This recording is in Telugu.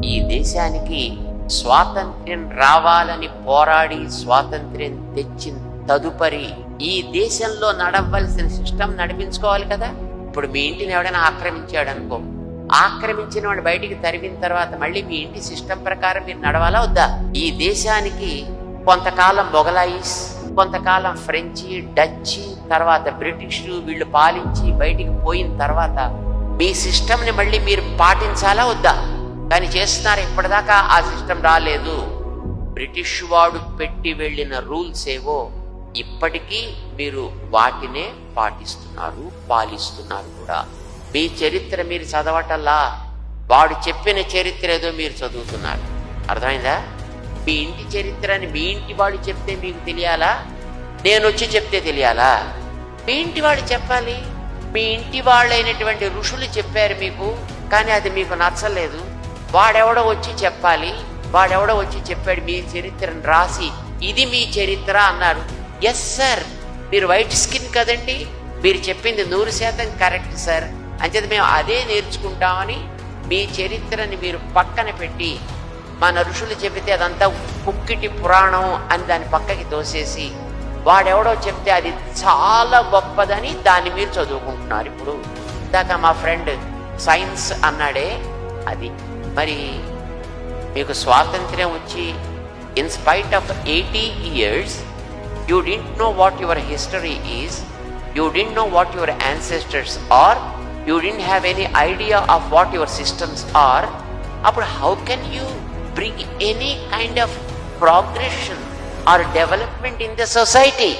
ఈ దేశానికి స్వాతంత్ర్యం రావాలని పోరాడి స్వాతంత్ర్యం తెచ్చిన తదుపరి ఈ దేశంలో నడవలసిన సిస్టమ్ నడిపించుకోవాలి కదా. ఇప్పుడు మీ ఇంటిని ఎవడైనా ఆక్రమించాడు అనుకో, ఆక్రమించిన వాడు బయటికి తరిమిన తర్వాత మళ్ళీ మీ ఇంటి సిస్టమ్ ప్రకారం మీరు నడవాలా వద్దా? ఈ దేశానికి కొంతకాలం మొఘలాయిస్, కొంతకాలం ఫ్రెంచి, డచ్చి, తర్వాత బ్రిటిష్ వీళ్ళు పాలించి బయటికి పోయిన తర్వాత మీ సిస్టమ్ని మళ్ళీ మీరు పాటించాలా వద్దా? కానీ చేస్తున్నారు. ఇప్పటిదాకా ఆ సిస్టమ్ రాలేదు. బ్రిటిష్ వాడు పెట్టి వెళ్ళిన రూల్స్ ఏవో ఇప్పటికీ మీరు వాటినే పాటిస్తున్నారు, పాలిస్తున్నారు కూడా. మీ చరిత్ర మీరు చదవటల్లా, వాడు చెప్పిన చరిత్ర ఏదో మీరు చదువుతున్నారు. అర్థమైందా? మీ ఇంటి చరిత్ర అని మీ ఇంటి వాడు చెప్తే మీకు తెలియాలా? నేను వచ్చి చెప్తే తెలియాలా? మీ ఇంటి వాడు చెప్పాలి. మీ ఇంటి వాళ్ళైనటువంటి ఋషులు చెప్పారు మీకు, కానీ అది మీకు నచ్చలేదు. వాడెవడో వచ్చి చెప్పాలి. వాడెవడో వచ్చి చెప్పాడు మీ చరిత్రను రాసి ఇది మీ చరిత్ర అన్నారు. ఎస్ సార్, మీరు వైట్ స్కిన్ కదండి, మీరు చెప్పింది 100% కరెక్ట్ సార్, అంచేత మేము అదే నేర్చుకుంటామని మీ చరిత్రని మీరు పక్కన పెట్టి మన ఋషులు చెబితే అదంతా కుక్కిటి పురాణం అని దాన్ని పక్కకి తోసేసి వాడెవడో చెప్తే అది చాలా గొప్పదని దాన్ని మీరు చదువుకుంటున్నారు. ఇప్పుడు ఇందాక మా ఫ్రెండ్ సైన్స్ అన్నాడే అది. మరి మీకు స్వాతంత్ర్యం వచ్చి in spite of 80 years you didn't know what your history is, you didn't know what your ancestors are, you didn't have any idea of what your systems are. Appudu how can you bring any kind of progression or development in the society?